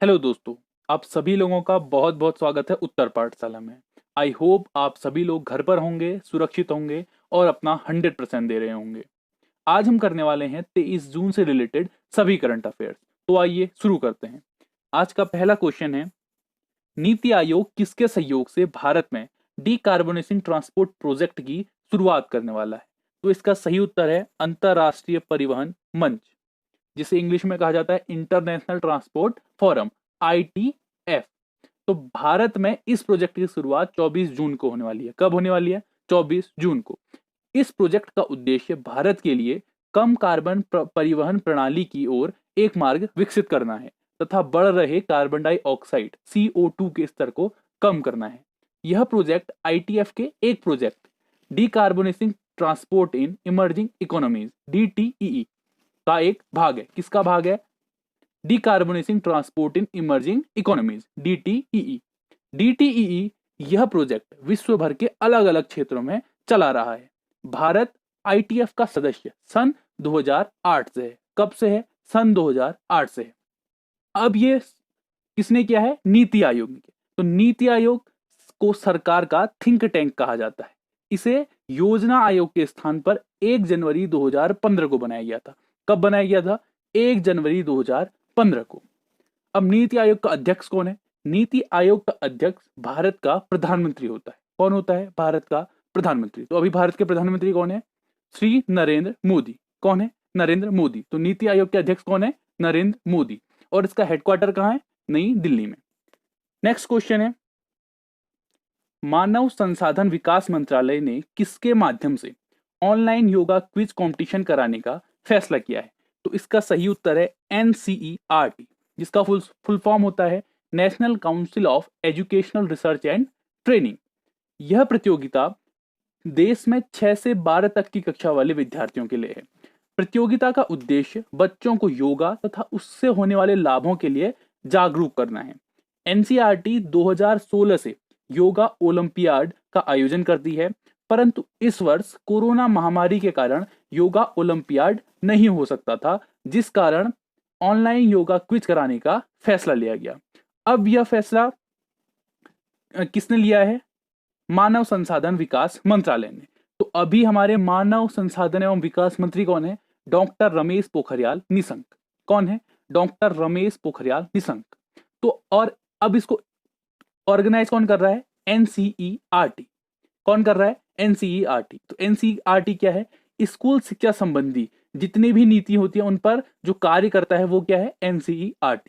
Hello दोस्तों, आप सभी लोगों का बहुत बहुत स्वागत है उत्तर पाठशाला में। आई होप आप सभी लोग घर पर होंगे, सुरक्षित होंगे और अपना 100% दे रहे होंगे। आज हम करने वाले हैं 23 जून से रिलेटेड सभी करंट अफेयर्स। तो आइए शुरू करते हैं। आज का पहला क्वेश्चन है, नीति आयोग किसके सहयोग से भारत में डीकार्बोनेसिंग ट्रांसपोर्ट प्रोजेक्ट की शुरुआत करने वाला है? तो इसका सही उत्तर है अंतरराष्ट्रीय परिवहन मंच, जिसे इंग्लिश में कहा जाता है इंटरनेशनल ट्रांसपोर्ट फोरम, ITF। तो भारत में इस प्रोजेक्ट की शुरुआत 24 जून को होने वाली है। कब होने वाली है? 24 जून को। इस प्रोजेक्ट का उद्देश्य भारत के लिए कम कार्बन परिवहन प्रणाली की ओर एक मार्ग विकसित करना है तथा बढ़ रहे कार्बन डाइऑक्साइड CO2 के स्तर को कम करना है। यह प्रोजेक्ट ITF के एक project decarbonising transport in emerging economies DTEE का एक भाग है। किसका भाग है? Decarbonising transport in emerging economies DTEE। DTEE यह प्रोजेक्ट विश्व भर के अलग अलग क्षेत्रों में चला रहा है। भारत ITF का सदस्य सन 2008 से है। कब से है? सन 2008 से है। अब ये किसने किया है? नीति आयोग ने किया। तो नीति आयोग को सरकार का थिंक टैंक कहा जाता है। इसे योजना आयोग के स्थान पर 1 जनवरी 2015 को बनाया गया था। कब बनाया गया था? 1 जनवरी 2015 को। अब नीति आयोग का अध्यक्ष कौन है? नीति आयोग का अध्यक्ष भारत का प्रधानमंत्री होता है। कौन होता है? भारत का प्रधानमंत्री। तो अभी भारत के प्रधानमंत्री कौन है? श्री नरेंद्र मोदी। कौन है? नरेंद्र मोदी। तो नीति आयोग के अध्यक्ष कौन है? नरेंद्र मोदी। और इसका हेडक्वार्टर कहां है? नई दिल्ली में। नेक्स्ट क्वेश्चन है, मानव संसाधन विकास मंत्रालय ने किसके माध्यम से ऑनलाइन योगा क्विज कंपटीशन कराने का फैसला किया है? तो इसका सही उत्तर है NCERT, जिसका फुल फॉर्म होता है national council of educational research and training. यह प्रतियोगिता देश में 6 से 12 तक की कक्षा वाले विद्यार्थियों के लिए है। प्रतियोगिता का उद्देश्य बच्चों को योगा तथा उससे होने वाले लाभों के लिए जागरूक करना है। NCERT 2016 से योगा ओलंपियाड का आयोजन करती है, परंतु इस वर्ष कोरोना महामारी के कारण योगा ओलंपियाड नहीं हो सकता था, जिस कारण ऑनलाइन योगा क्विज कराने का फैसला लिया गया। अब यह फैसला किसने लिया है? मानव संसाधन विकास मंत्रालय ने। तो अभी हमारे मानव संसाधन एवं विकास मंत्री कौन है? डॉक्टर रमेश पोखरियाल निशंक। कौन है? डॉक्टर रमेश पोखरियाल निशंक। तो और अब इसको ऑर्गेनाइज कौन कर रहा है? NCERT। कौन कर रहा है? NCERT। तो NCERT क्या है? स्कूल शिक्षा संबंधी जितनी भी नीति होती है उन पर जो कार्य करता है वो क्या है? NCERT।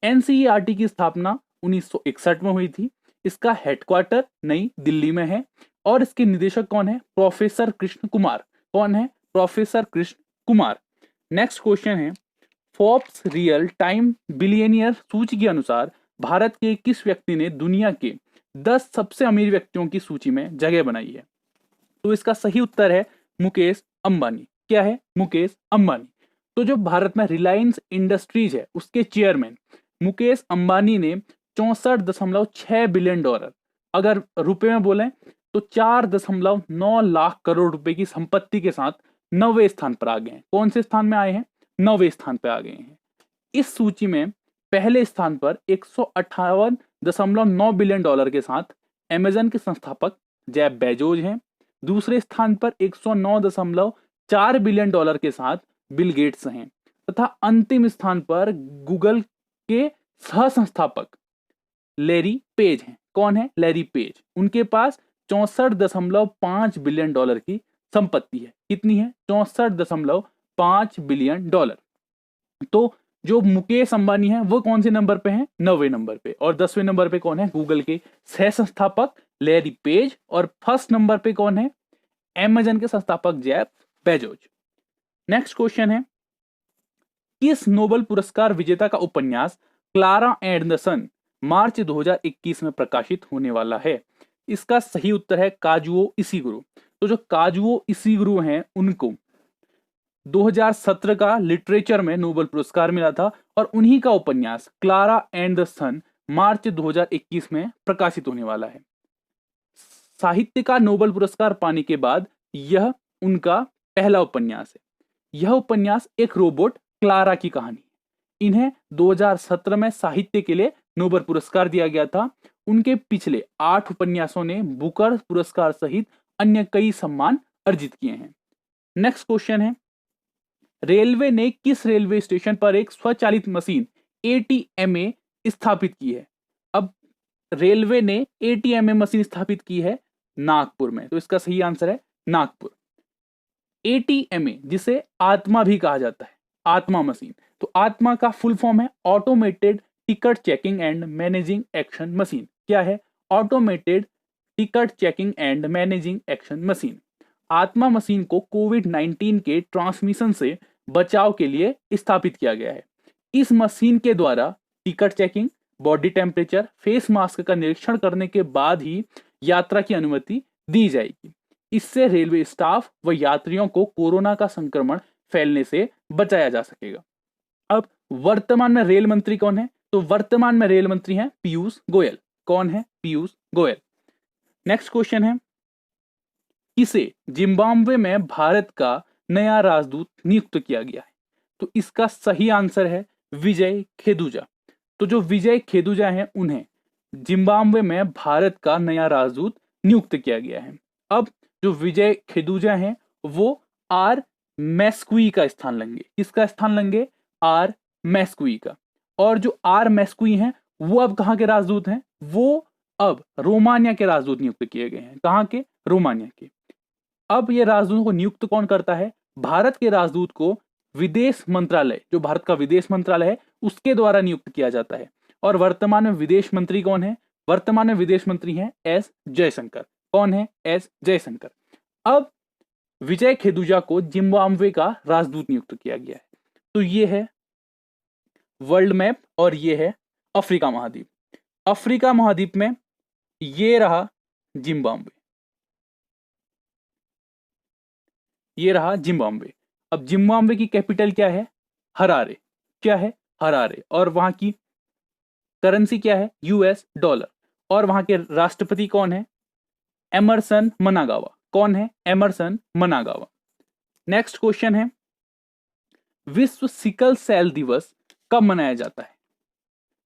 NCERT की स्थापना 1961 में हुई थी। इसका हेडक्वार्टर नई दिल्ली में है और इसके निदेशक कौन है? प्रोफेसर कृष्ण कुमार। कौन है? Professor Krishna Kumar. Next question है, फोर्ब्स रियल टाइम बिलियनियर सूची के अनुसार भारत के किस व्यक्ति ने दुनिया के 10 सबसे अमीर व्यक्तियों की सूची में जगह बनाई है? तो इसका सही उत्तर है मुकेश अंबानी। क्या है? मुकेश अंबानी। तो जो भारत में रिलायंस इंडस्ट्रीज है उसके चेयरमैन मुकेश अंबानी ने 64.6 बिलियन डॉलर, अगर रुपए में बोलें तो 4.9 लाख करोड़ रुपए की संपत्ति के साथ 9वें स्थान पर आ गए हैं। कौन से स्थान में आए हैं? 9वें स्थान पर आ गए हैं। इस सूची में पहले स्थान पर 158.9 बिलियन डॉलर के साथ अमेजन के संस्थापक जेफ बेजोस हैं। दूसरे स्थान पर 109.4 बिलियन डॉलर के साथ बिल गेट्स हैं तथा अंतिम स्थान पर गूगल के सह संस्थापक लैरी पेज हैं। कौन है? Larry page. उनके पास 64.5 बिलियन डॉलर की संपत्ति है। कितनी है? 64.5 बिलियन डॉलर। तो जो मुकेश अंबानी है वो कौन से नंबर पे हैं? 9वें नंबर पे। और 10वें नंबर पे कौन है? गूगल के सह संस्थापक लैरी पेज। और फर्स्ट नंबर पे कौन है? अमेजन के संस्थापक जेफ बेजोस। नेक्स्ट क्वेश्चन है, किस नोबेल पुरस्कार विजेता का उपन्यास क्लारा एंड द सन मार्च 2021 में प्रकाशित होने वाला है? इसका सही उत्तर है काजुओ इशिगुरो। तो जो काजुओ इशिगुरो हैं उनको 2017 का लिटरेचर में नोबेल पुरस्कार मिला था और उन्हीं का उपन्यास क्लारा एंड द सन मार्च 2021 में प्रकाशित होने वाला है। साहित्य का नोबेल पुरस्कार पाने के बाद यह उनका पहला उपन्यास है। यह उपन्यास एक रोबोट क्लारा की कहानी है। इन्हें 2017 में साहित्य के लिए नोबेल पुरस्कार दिया गया था। उनके पिछले 8 उपन्यासों ने बुकर पुरस्कार सहित अन्य कई सम्मान अर्जित किए हैं। नेक्स्ट क्वेश्चन है, रेलवे ने किस रेलवे स्टेशन पर एक स्वचालित मशीन ATMA स्थापित की है? अब रेलवे ने ATMA मशीन स्थापित की है नागपुर में, तो इसका सही आंसर है नागपुर। ATMA जिसे आत्मा भी कहा जाता है, आत्मा मशीन, तो आत्मा का फुल फॉर्म है automated ticket checking and managing action machine. क्या है? Automated ticket checking and managing action machine. आत्मा मशीन को कोविड-19 के ट्रांसमिशन से बचाव के लिए स्थापित किया गया है। इस मशीन के द्वारा ticket checking, body temperature, face mask का निरीक्षण करने के बाद ही यात्रा की अनुमति दी जाएगी। इससे रेलवे स्टाफ व यात्रियों को कोरोना का संक्रमण फैलने से बचाया जा सकेगा। अब वर्तमान में रेल मंत्री कौन है? तो वर्तमान में रेल मंत्री हैं पीयूष गोयल। कौन है? पीयूष गोयल। नेक्स्ट क्वेश्चन है, किसे जिम्बाब्वे में भारत का नया राजदूत नियुक्त किया गया है? तो इसका सही आंसर है विजय खेदुजा। तो जो विजय खेदुजा हैं उन्हें जिम्बाब्वे में भारत का नया राजदूत नियुक्त किया गया है। अब जो विजय खेदुजा हैं वो आर मैस्क्वी का स्थान लेंगे। किसका स्थान लेंगे? आर मैस्क्वी का। और जो आर मैस्क्वी हैं वो अब कहाँ के राजदूत हैं? वो अब रोमानिया के राजदूत नियुक्त किए गए हैं। कहाँ के? रोमानिया के। अब ये राजदूत को नियुक्त कौन करता है? भारत के राजदूत को विदेश मंत्रालय, जो भारत का विदेश मंत्रालय है, उसके द्वारा नियुक्त किया जाता है। और वर्तमान में विदेश मंत्री कौन है? वर्तमान में विदेश मंत्री हैं एस जयशंकर। कौन है? एस जयशंकर। अब विजय खेदुजा को जिम्बाब्वे का राजदूत नियुक्त किया गया है। तो ये है वर्ल्ड मैप और ये है अफ्रीका महाद्वीप। अफ्रीका महाद्वीप में ये रहा जिम्बाब्वे, ये रहा जिम्बाब्वे। अब जिम्बाब्वे की कैपिटल क्या है? हरारे। क्या है? हरारे। और वहां की करेंसी क्या है? US dollar. और वहां के राष्ट्रपति कौन है? एमरसन मनागावा। कौन है? एमरसन मनागावा। नेक्स्ट क्वेश्चन है, विश्व सिकल सेल दिवस कब मनाया जाता है?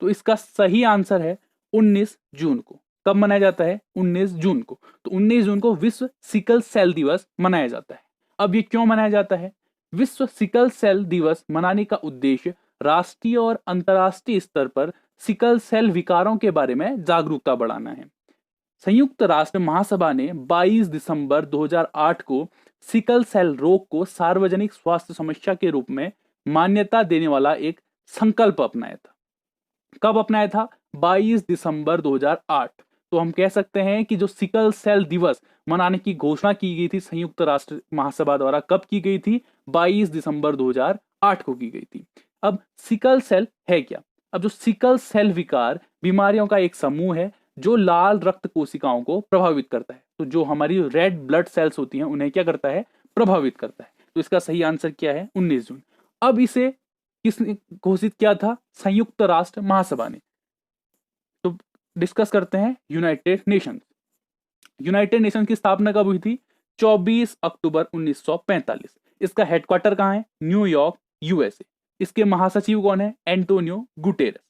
तो इसका सही आंसर है 19 जून को। कब मनाया जाता है? 19 जून को। तो 19 जून को विश्व सिकल सेल दिवस मनाया जाता है। अब ये क्यों मनाया जाता है? विश्व सिकल सेल दिवस मनाने का उद्देश्य राष्ट्रीय और अंतर्राष्ट्रीय स्तर पर सिकल सेल विकारों के बारे में जागरूकता बढ़ाना है। संयुक्त राष्ट्र महासभा ने 22 दिसंबर 2008 को सिकल सेल रोग को सार्वजनिक स्वास्थ्य समस्या के रूप में मान्यता देने वाला एक संकल्प अपनाया था। कब अपनाया था? 22 दिसंबर 2008। तो हम कह सकते हैं कि जो सिकल सेल दिवस मनाने की घोषणा की गई थी संयुक्त राष्ट्र महासभा द्वारा, कब की गई थी? 22 दिसंबर 2008 को की गई थी। अब सिकल सेल है क्या? अब जो सिकल सेल विकार बीमारियों का एक समूह है जो लाल रक्त कोशिकाओं को प्रभावित करता है। तो जो हमारी रेड ब्लड सेल्स होती हैं उन्हें क्या करता है? प्रभावित करता है। तो इसका सही आंसर क्या है? 19 जून। अब इसे किसने घोषित किया था? संयुक्त राष्ट्र महासभा ने। तो डिस्कस करते हैं यूनाइटेड नेशंस। यूनाइटेड नेशन की स्थापना कब हुई थी? 24 अक्टूबर 1945। इसका हेडक्वार्टर कहाँ है? New York, USA। इसके महासचिव कौन है? Antonio Guterres.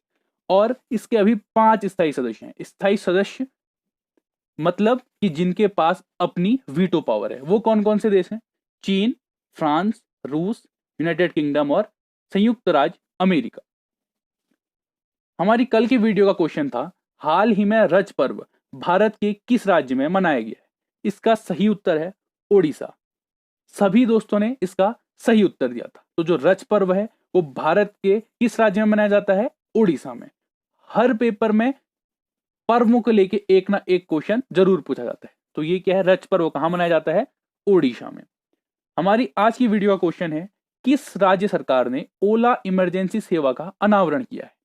और इसके अभी 5 स्थायी सदस्य हैं। स्थायी सदस्य मतलब कि जिनके पास अपनी वीटो पावर है। वो कौन कौन से देश हैं? चीन, फ्रांस, रूस, यूनाइटेड किंगडम और संयुक्त राज्य अमेरिका। हमारी कल की वीडियो का क्वेश्चन था, हाल ही में रज पर्व भारत के किस राज्य में मनाया गया है? इसका सही उत्तर है ओडिशा। सभी दोस्तों ने इसका सही उत्तर दिया था। तो जो रज पर्व है वो भारत के किस राज्य में मनाया जाता है? ओडिशा में। हर पेपर में पर्वों को लेके एक ना एक क्वेश्चन जरूर पूछा जाता है। तो ये क्या है? रज पर्व कहाँ मनाया जाता है? ओडिशा में। हमारी आज की वीडियो का क्वेश्चन है, किस राज्य सरकार ने ओला इमरजेंसी सेवा का अनावरण किया है?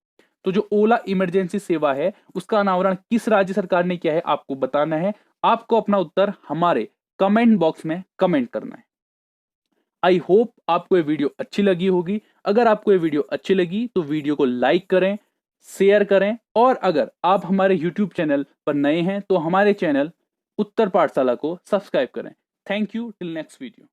तो जो ओला इमरजेंसी सेवा है उसका अनावरण किस राज्य सरकार ने किया है आपको बताना है। आपको अपना उत्तर हमारे कमेंट बॉक्स में कमेंट करना है। आई होप आपको ये वीडियो अच्छी लगी होगी। अगर आपको ये वीडियो अच्छी लगी तो वीडियो को लाइक करें, शेयर करें, और अगर आप हमारे YouTube चैनल पर नए हैं तो हमारे चैनल उत्तर पाठशाला को सब्सक्राइब करें। Thank you. Till next video.